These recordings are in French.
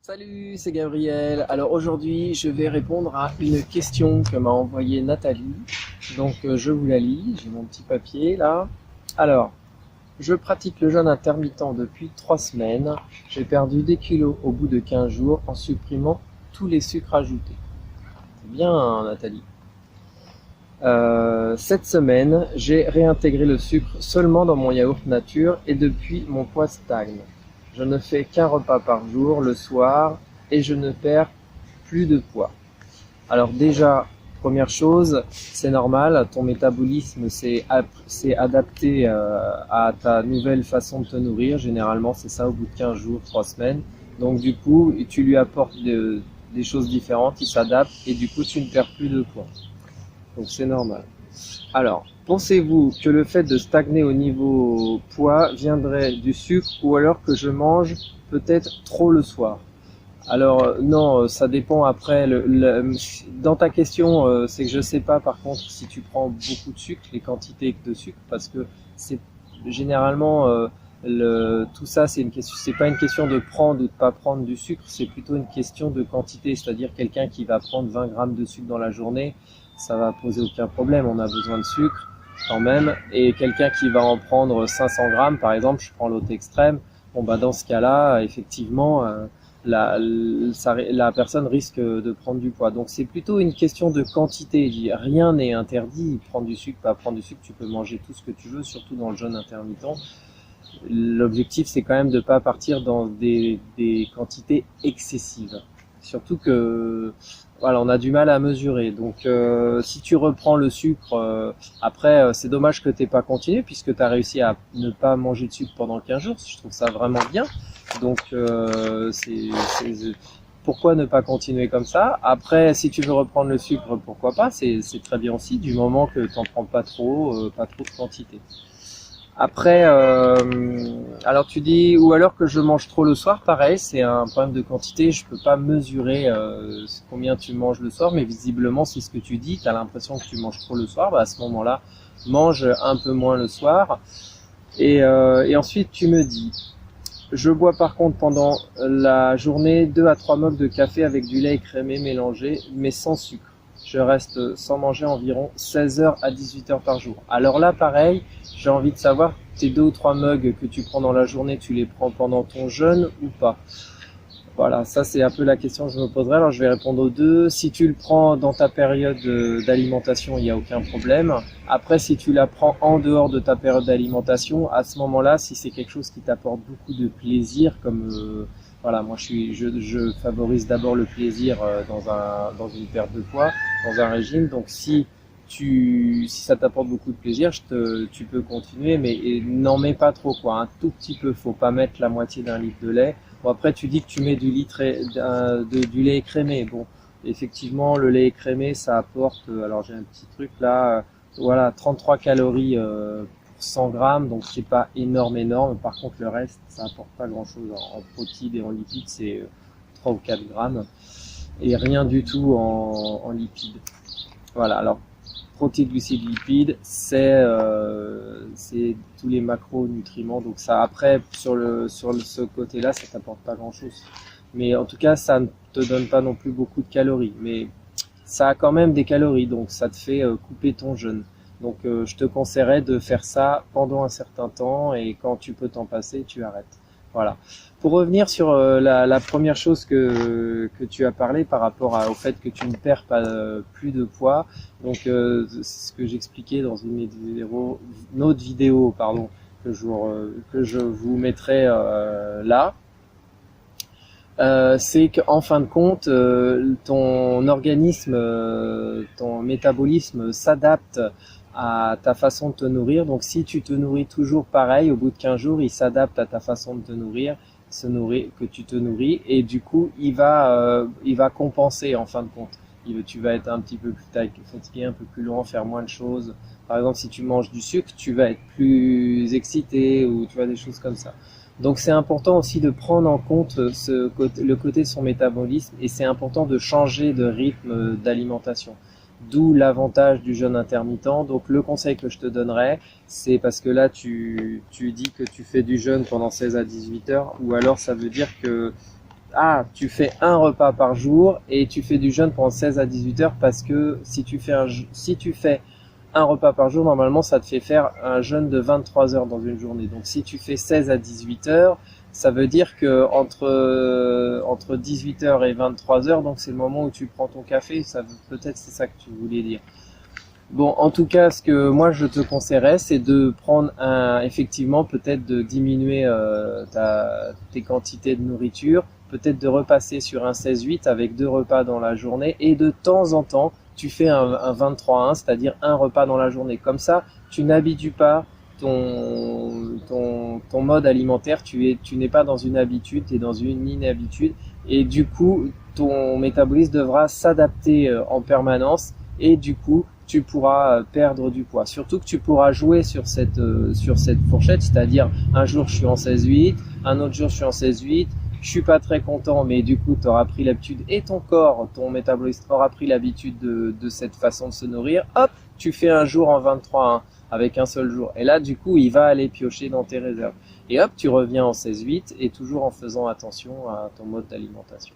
Salut, c'est Gabriel. Alors aujourd'hui, je vais répondre à une question que m'a envoyée Nathalie. Donc je vous la lis, j'ai mon petit papier là. Alors, je pratique le jeûne intermittent depuis 3 semaines. J'ai perdu des kilos au bout de 15 jours en supprimant tous les sucres ajoutés. C'est bien, hein, Nathalie. Cette semaine, j'ai réintégré le sucre seulement dans mon yaourt nature et depuis mon poids stagne. Je ne fais qu'un repas par jour le soir et je ne perds plus de poids. Alors déjà, première chose, c'est normal, ton métabolisme s'est adapté à ta nouvelle façon de te nourrir. Généralement, c'est ça au bout de 15 jours, 3 semaines. Donc du coup, tu lui apportes des choses différentes, il s'adapte et du coup, tu ne perds plus de poids. Donc c'est normal. Alors, pensez-vous que le fait de stagner au niveau poids viendrait du sucre ou alors que je mange peut-être trop le soir? Alors non, ça dépend après. Dans ta question, c'est que je sais pas par contre si tu prends beaucoup de sucre, les quantités de sucre, parce que c'est généralement tout ça, c'est pas une question de prendre ou de pas prendre du sucre, c'est plutôt une question de quantité. C'est-à-dire quelqu'un qui va prendre 20 grammes de sucre dans la journée, ça va poser aucun problème. On a besoin de sucre quand même. Et quelqu'un qui va en prendre 500 grammes, par exemple, je prends l'autre extrême. Bon bah dans ce cas-là, effectivement. La personne risque de prendre du poids. Donc c'est plutôt une question de quantité. Rien n'est interdit. Prendre du sucre, pas prendre du sucre, tu peux manger tout ce que tu veux, surtout dans le jeûne intermittent. L'objectif, c'est quand même de ne pas partir dans des quantités excessives. Surtout que voilà, on a du mal à mesurer. Donc si tu reprends le sucre, après c'est dommage que tu n'aies pas continué puisque tu as réussi à ne pas manger de sucre pendant 15 jours. Je trouve ça vraiment bien. Donc pourquoi ne pas continuer comme ça? Après, si tu veux reprendre le sucre, pourquoi pas? C'est très bien aussi, du moment que tu n'en prends pas trop de quantité. Après, alors tu dis, ou alors que je mange trop le soir, pareil, c'est un problème de quantité, je peux pas mesurer combien tu manges le soir, mais visiblement c'est ce que tu dis, tu as l'impression que tu manges trop le soir, bah à ce moment-là, mange un peu moins le soir. Et ensuite tu me dis, je bois par contre pendant la journée 2 à 3 mugs de café avec du lait écrémé mélangé, mais sans sucre. Je reste sans manger environ 16 heures à 18 heures par jour. Alors là, pareil, j'ai envie de savoir, tes 2 ou 3 mugs que tu prends dans la journée, tu les prends pendant ton jeûne ou pas? Voilà, ça c'est un peu la question que je me poserai. Alors je vais répondre aux deux. Si tu le prends dans ta période d'alimentation, il n'y a aucun problème. Après, si tu la prends en dehors de ta période d'alimentation, à ce moment-là, si c'est quelque chose qui t'apporte beaucoup de plaisir, comme voilà, moi je favorise d'abord le plaisir dans une perte de poids, dans un régime. Donc si ça t'apporte beaucoup de plaisir, tu peux continuer, mais n'en mets pas trop quoi, un tout petit peu. Faut pas mettre la moitié d'un litre de lait. Bon, après, tu dis que tu mets du lait écrémé. Bon, effectivement, le lait écrémé, ça apporte, alors j'ai un petit truc là, voilà, 33 calories pour 100 grammes, donc c'est pas énorme. Par contre, le reste, ça apporte pas grand-chose en protéines et en lipides, c'est 3 ou 4 grammes, et rien du tout en lipides. Voilà, alors protéines, glucides, lipides, c'est tous les macronutriments. Donc ça, après, ce côté-là, ça t'apporte pas grand-chose. Mais en tout cas, ça ne te donne pas non plus beaucoup de calories. Mais ça a quand même des calories, donc ça te fait couper ton jeûne. Donc je te conseillerais de faire ça pendant un certain temps et quand tu peux t'en passer, tu arrêtes. Voilà. Pour revenir sur la première chose que tu as parlé par rapport au fait que tu ne perds pas plus de poids, donc c'est ce que j'expliquais dans une autre vidéo, pardon, que je vous mettrai là. C'est qu'en fin de compte, ton organisme, ton métabolisme s'adapte à ta façon de te nourrir. Donc si tu te nourris toujours pareil, au bout de 15 jours, il s'adapte à ta façon de te nourrir, que tu te nourris, et du coup, il va compenser en fin de compte. Tu vas être un petit peu plus fatigué, un peu plus lent, faire moins de choses. Par exemple, si tu manges du sucre, tu vas être plus excité ou tu vois des choses comme ça. Donc c'est important aussi de prendre en compte le côté de son métabolisme et c'est important de changer de rythme d'alimentation. D'où l'avantage du jeûne intermittent. Donc le conseil que je te donnerais, c'est parce que là tu dis que tu fais du jeûne pendant 16 à 18 heures ou alors ça veut dire que tu fais un repas par jour et tu fais du jeûne pendant 16 à 18 heures parce que si tu fais un repas par jour, normalement, ça te fait faire un jeûne de 23 heures dans une journée. Donc, si tu fais 16 à 18 heures, ça veut dire que entre 18 heures et 23 heures, donc c'est le moment où tu prends ton café. Peut-être c'est ça que tu voulais dire. Bon, en tout cas, ce que moi je te conseillerais, c'est de prendre effectivement, peut-être de diminuer tes quantités de nourriture, peut-être de repasser sur un 16-8 avec 2 repas dans la journée, et de temps en temps, tu fais un 23-1, c'est-à-dire un repas dans la journée. Comme ça, tu n'habitues pas ton mode alimentaire, tu n'es pas dans une habitude, tu es dans une inhabitude, et du coup, ton métabolisme devra s'adapter en permanence, et du coup, tu pourras perdre du poids. Surtout que tu pourras jouer sur cette fourchette, c'est-à-dire un jour je suis en 16-8, un autre jour je suis en 16-8, je suis pas très content, mais du coup tu auras pris l'habitude et ton corps, ton métabolisme aura pris l'habitude de cette façon de se nourrir. Hop, tu fais un jour en 23-1 avec un seul jour. Et là du coup il va aller piocher dans tes réserves. Et hop, tu reviens en 16-8 et toujours en faisant attention à ton mode d'alimentation.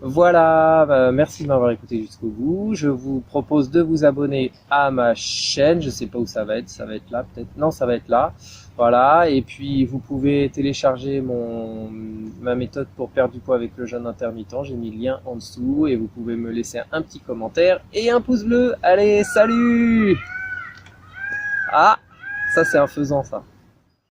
Voilà, merci de m'avoir écouté jusqu'au bout. Je vous propose de vous abonner à ma chaîne. Je sais pas où ça va être là peut-être. Non, ça va être là. Voilà, et puis vous pouvez télécharger ma méthode pour perdre du poids avec le jeûne intermittent. J'ai mis le lien en dessous et vous pouvez me laisser un petit commentaire et un pouce bleu. Allez, salut! Ah, ça c'est un faisan ça.